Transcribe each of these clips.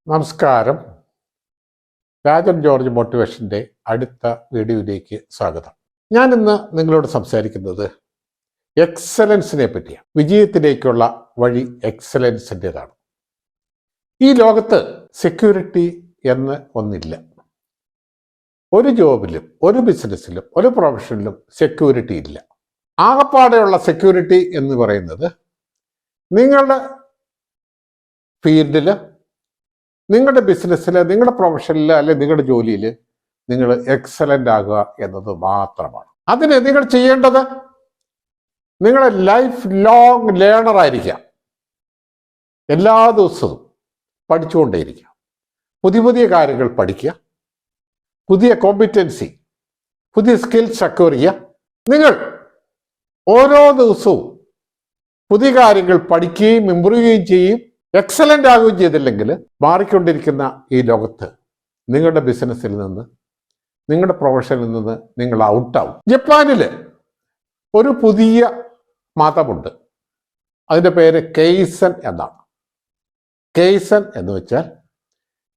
നമസ്കാരം. രാജൻ ജോർജ് മോട്ടിവേഷൻ്റെ അടുത്ത വീഡിയോയിലേക്ക് സ്വാഗതം. ഞാൻ ഇന്ന് നിങ്ങളോട് സംസാരിക്കുന്നത് എക്സലൻസിനെ പറ്റിയാണ്. വിജയത്തിലേക്കുള്ള വഴി എക്സലൻസിൻ്റെതാണ്. ഈ ലോകത്ത് സെക്യൂരിറ്റി എന്ന് ഒന്നില്ല. ഒരു ജോബിലും ഒരു ബിസിനസ്സിലും ഒരു പ്രൊഫഷനിലും സെക്യൂരിറ്റി ഇല്ല. ആകപ്പാടെയുള്ള സെക്യൂരിറ്റി എന്ന് പറയുന്നത് നിങ്ങളുടെ ഫീൽഡിൽ, നിങ്ങളുടെ ബിസിനസ്സിൽ, നിങ്ങളുടെ പ്രൊഫഷനിൽ, അല്ലെങ്കിൽ നിങ്ങളുടെ ജോലിയിൽ നിങ്ങൾ എക്സലൻ്റ് ആകുക എന്നത് മാത്രമാണ്. അതിന് നിങ്ങൾ ചെയ്യേണ്ടത് നിങ്ങളെ ലൈഫ് ലോങ് ലേണർ ആയിരിക്കുക. എല്ലാ ദിവസവും പഠിച്ചുകൊണ്ടേയിരിക്കുക. പുതിയ പുതിയ കാര്യങ്ങൾ പഠിക്കുക, പുതിയ കോമ്പിറ്റൻസി, പുതിയ സ്കിൽസ് അക്വയർ ചെയ്യുക. നിങ്ങൾ ഓരോ ദിവസവും പുതിയ കാര്യങ്ങൾ പഠിക്കുകയും ഇമ്പ്രൂവ് ചെയ്യുകയും ചെയ്യും. എക്സലൻ്റ് ആകുകയും ചെയ്തില്ലെങ്കിൽ മാറിക്കൊണ്ടിരിക്കുന്ന ഈ ലോകത്ത് നിങ്ങളുടെ ബിസിനസ്സിൽ നിന്ന്, നിങ്ങളുടെ പ്രൊഫഷനിൽ നിന്ന് നിങ്ങൾ ഔട്ടാവും. ജപ്പാനിൽ ഒരു പുതിയ മതമുണ്ട്. അതിൻ്റെ പേര് കെയ്സൻ എന്നാണ്. കെയ്സൻ എന്ന് വെച്ചാൽ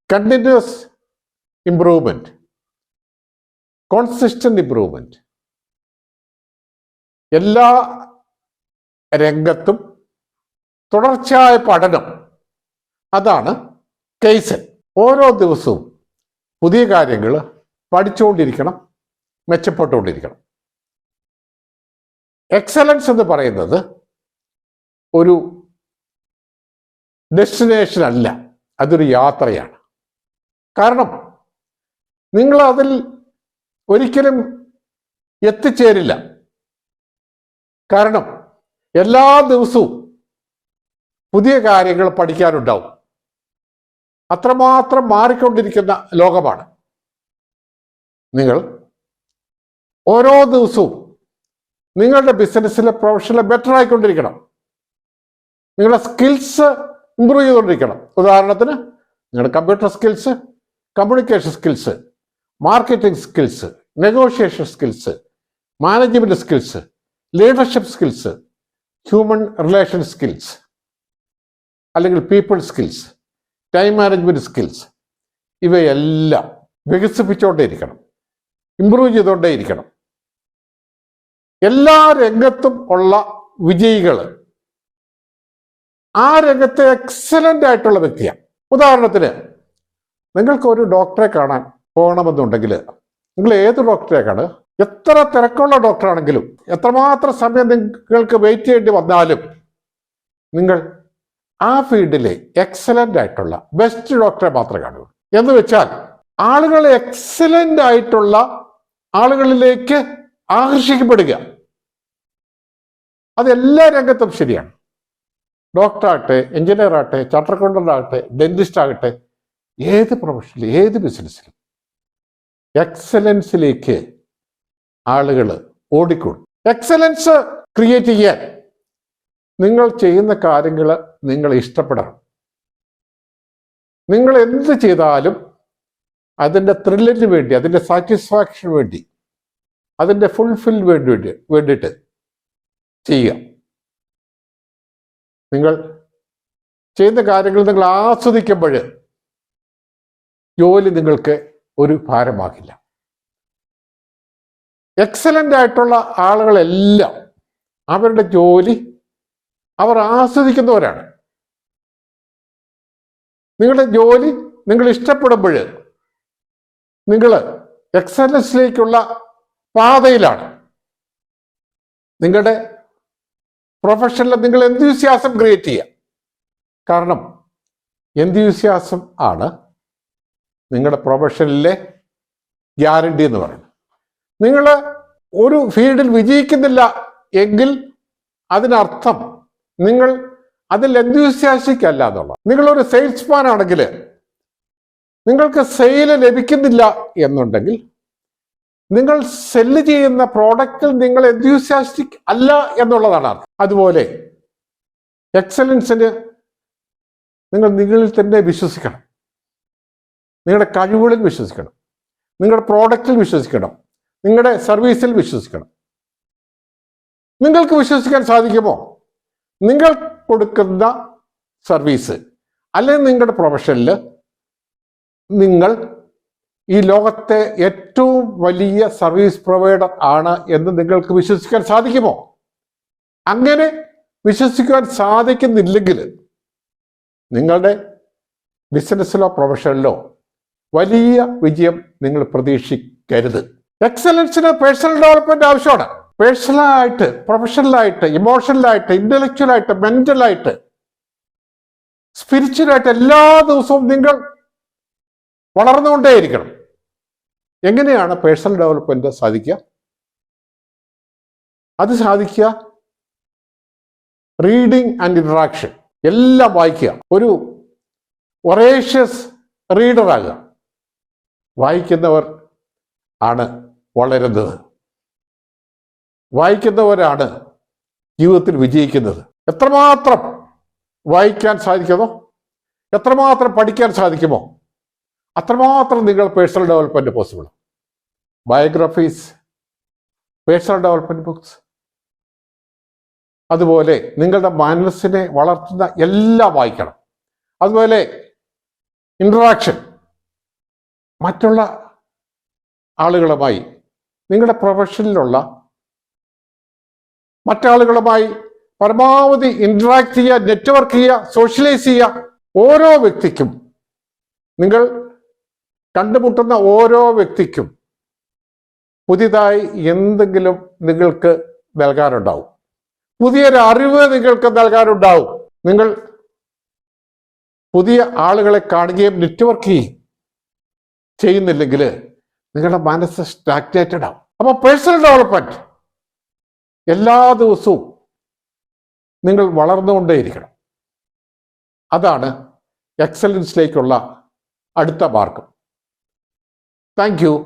കണ്ടിന്യൂസ് ഇംപ്രൂവ്മെൻറ്റ്, കോൺസിസ്റ്റന്റ് ഇംപ്രൂവ്മെൻറ്റ്. എല്ലാ രംഗത്തും തുടർച്ചയായ പഠനം, അതാണ് കെയ്സൻ. ഓരോ ദിവസവും പുതിയ കാര്യങ്ങൾ പഠിച്ചുകൊണ്ടിരിക്കണം, മെച്ചപ്പെട്ടുകൊണ്ടിരിക്കണം. എക്സലൻസ് എന്ന് പറയുന്നത് ഒരു ഡെസ്റ്റിനേഷൻ അല്ല, അതൊരു യാത്രയാണ്. കാരണം നിങ്ങൾ അതിൽ ഒരിക്കലും എത്തിച്ചേരില്ല. കാരണം എല്ലാ ദിവസവും പുതിയ കാര്യങ്ങൾ പഠിക്കാനുണ്ടാവും. അത്രമാത്രം മാറിക്കൊണ്ടിരിക്കുന്ന ലോകമാണ്. നിങ്ങൾ ഓരോ ദിവസവും നിങ്ങളുടെ ബിസിനസ്സിലെ പ്രൊഫഷനിലെ ബെറ്റർ ആയിക്കൊണ്ടിരിക്കണം. നിങ്ങളുടെ സ്കിൽസ് ഇമ്പ്രൂവ് ചെയ്തുകൊണ്ടിരിക്കണം. ഉദാഹരണത്തിന് നിങ്ങളുടെ computer skills, communication skills, marketing skills, negotiation skills, management skills, leadership skills, human relation skills, അല്ലെങ്കിൽ people skills, time management skills, ഇവയെല്ലാം വികസിപ്പിച്ചുകൊണ്ടേയിരിക്കണം, ഇമ്പ്രൂവ് ചെയ്തുകൊണ്ടേയിരിക്കണം. എല്ലാ രംഗത്തും ഉള്ള വിജയികൾ ആ രംഗത്തെ എക്സലൻ്റ് ആയിട്ടുള്ള വ്യക്തിയാണ്. ഉദാഹരണത്തിന് നിങ്ങൾക്ക് ഒരു ഡോക്ടറെ കാണാൻ പോകണമെന്നുണ്ടെങ്കിൽ നിങ്ങൾ ഏത് ഡോക്ടറെ കാണുക? എത്ര തിരക്കുള്ള ഡോക്ടറാണെങ്കിലും, എത്രമാത്രം സമയം നിങ്ങൾക്ക് വെയിറ്റ് ചെയ്യേണ്ടി വന്നാലും, നിങ്ങൾ ആ ഫീൽഡിലെ എക്സലൻ്റ് ആയിട്ടുള്ള ബെസ്റ്റ് ഡോക്ടറെ മാത്രമേ കാണൂ. എന്ന് വെച്ചാൽ ആളുകൾ എക്സലൻ്റ് ആയിട്ടുള്ള ആളുകളിലേക്ക് ആകർഷിക്കപ്പെടുക. അതെല്ലാ രംഗത്തും ശരിയാണ്. ഡോക്ടറാകട്ടെ, എഞ്ചിനീയർ ആകട്ടെ, ചാർട്ടർ അക്കൗണ്ടന്റ് ആകട്ടെ, ഡെന്റിസ്റ്റ് ആകട്ടെ, ഏത് പ്രൊഫഷനിലും ഏത് ബിസിനസ്സിലും എക്സലൻസിലേക്ക് ആളുകൾ ഓടിക്കൂടും. എക്സലൻസ് ക്രിയേറ്റ് ചെയ്യാൻ നിങ്ങൾ ചെയ്യുന്ന കാര്യങ്ങൾ നിങ്ങൾ ഇഷ്ടപ്പെടണം. നിങ്ങൾ എന്ത് ചെയ്താലും അതിൻ്റെ ത്രില്ലിന് വേണ്ടി, അതിൻ്റെ സാറ്റിസ്ഫാക്ഷന് വേണ്ടി, അതിൻ്റെ ഫുൾഫിൽ വേണ്ടിയിട്ട് ചെയ്യുക. നിങ്ങൾ ചെയ്യുന്ന കാര്യങ്ങൾ നിങ്ങൾ ആസ്വദിക്കുമ്പോൾ ജോലി നിങ്ങൾക്ക് ഒരു ഭാരമാകില്ല. എക്സലൻ്റ് ആയിട്ടുള്ള ആളുകളെല്ലാം അവരുടെ ജോലി അവർ ആസ്വദിക്കുന്നവരാണ്. നിങ്ങളുടെ ജോലി നിങ്ങൾ ഇഷ്ടപ്പെടുമ്പോൾ നിങ്ങൾ എക്സലൻസിലേക്കുള്ള പാതയിലാണ്. നിങ്ങളുടെ പ്രൊഫഷനിൽ നിങ്ങൾ എന്തൂസിയാസം ക്രിയേറ്റ് ചെയ്യുക. കാരണം എന്തൂസിയാസം ആണ് നിങ്ങളുടെ പ്രൊഫഷനിലെ ഗ്യാരണ്ടി എന്ന് പറയുന്നത്. നിങ്ങൾ ഒരു ഫീൽഡിൽ വിജയിക്കുന്നില്ല എങ്കിൽ അതിനർത്ഥം നിങ്ങൾ അതിൽ എന്തൂസിയാസ്റ്റിക് അല്ല എന്നുള്ള. നിങ്ങളൊരു സെയിൽസ്മാൻ ആണെങ്കിൽ നിങ്ങൾക്ക് സെയിൽ ലഭിക്കുന്നില്ല എന്നുണ്ടെങ്കിൽ നിങ്ങൾ സെല്ല് ചെയ്യുന്ന പ്രോഡക്റ്റിൽ നിങ്ങൾ എന്തൂസിയാസ്റ്റിക് അല്ല എന്നുള്ളതാണ് അർത്ഥം. അതുപോലെ എക്സലൻസിന് നിങ്ങൾ നിങ്ങളിൽ തന്നെ വിശ്വസിക്കണം. നിങ്ങളുടെ കഴിവുകളിൽ വിശ്വസിക്കണം, നിങ്ങളുടെ പ്രോഡക്റ്റിൽ വിശ്വസിക്കണം, നിങ്ങളുടെ സർവീസിൽ വിശ്വസിക്കണം. നിങ്ങൾക്ക് വിശ്വസിക്കാൻ സാധിക്കുമോ? നിങ്ങൾ കൊടുക്കുന്ന സർവീസ് അല്ലെങ്കിൽ നിങ്ങളുടെ പ്രൊഫഷനിൽ നിങ്ങൾ ഈ ലോകത്തെ ഏറ്റവും വലിയ സർവീസ് പ്രൊവൈഡർ ആണ് എന്ന് നിങ്ങൾക്ക് വിശ്വസിക്കാൻ സാധിക്കുമോ? അങ്ങനെ വിശ്വസിക്കാൻ സാധിക്കുന്നില്ലെങ്കിൽ നിങ്ങളുടെ ബിസിനസ്സിലോ പ്രൊഫഷനിലോ വലിയ വിജയം നിങ്ങൾ പ്രതീക്ഷിക്കരുത്. എക്സലൻസിന് പേഴ്സണൽ ഡെവലപ്മെന്റ് ആവശ്യമാണ്. പേഴ്സണലായിട്ട്, പ്രൊഫഷണലായിട്ട്, ഇമോഷണലായിട്ട്, ഇന്റലക്ച്വലായിട്ട്, മെന്റലായിട്ട്, സ്പിരിച്വലായിട്ട് എല്ലാ ദിവസവും നിങ്ങൾ വളർന്നുകൊണ്ടേയിരിക്കണം. എങ്ങനെയാണ് പേഴ്സണൽ ഡെവലപ്മെന്റ് സാധിക്കുക? അത് സാധിക്കുക റീഡിങ് ആൻഡ് ഇന്ററാക്ഷൻ. എല്ലാം വായിക്കുക. ഒരു വൊറേഷ്യസ് റീഡറാകുക. വായിക്കുന്നവർ ആണ് വളരുന്നത്. വായിക്കുന്നവരാണ് ജീവിതത്തിൽ വിജയിക്കുന്നത്. എത്രമാത്രം വായിക്കാൻ സാധിക്കുമോ, എത്രമാത്രം പഠിക്കാൻ സാധിക്കുമോ, അത്രമാത്രം നിങ്ങൾ personal development possible. Biographies, personal development books, അതുപോലെ നിങ്ങളുടെ മനസ്സിനെ വളർത്തുന്ന എല്ലാം വായിക്കണം. അതുപോലെ ഇന്ററാക്ഷൻ, മറ്റുള്ള ആളുകളുമായി, നിങ്ങളുടെ പ്രൊഫഷനിലുള്ള മറ്റാളുകളുമായി പരമാവധി ഇന്ററാക്ട് ചെയ്യുക, നെറ്റ്വർക്ക് ചെയ്യുക, സോഷ്യലൈസ് ചെയ്യുക. ഓരോ വ്യക്തിക്കും, നിങ്ങൾ കണ്ടുമുട്ടുന്ന ഓരോ വ്യക്തിക്കും പുതിയതായി എന്തെങ്കിലും നിങ്ങൾക്ക് നൽകാനുണ്ടാവും. പുതിയൊരു അറിവ് നിങ്ങൾക്ക് നൽകാനുണ്ടാവും. നിങ്ങൾ പുതിയ ആളുകളെ കാണുകയും നെറ്റ്വർക്ക് ചെയ്യുകയും ചെയ്യുന്നില്ലെങ്കിൽ നിങ്ങളുടെ മനസ്സ് സ്റ്റാഗ്നേറ്റഡ് ആവും. അപ്പോൾ പേഴ്സണൽ ഡെവലപ്മെന്റ് എല്ലാ ദിവസവും നിങ്ങൾ വളർന്നുകൊണ്ടേയിരിക്കണം. അതാണ് എക്സലൻസിലേക്കുള്ള അടുത്ത മാർഗം. Thank you.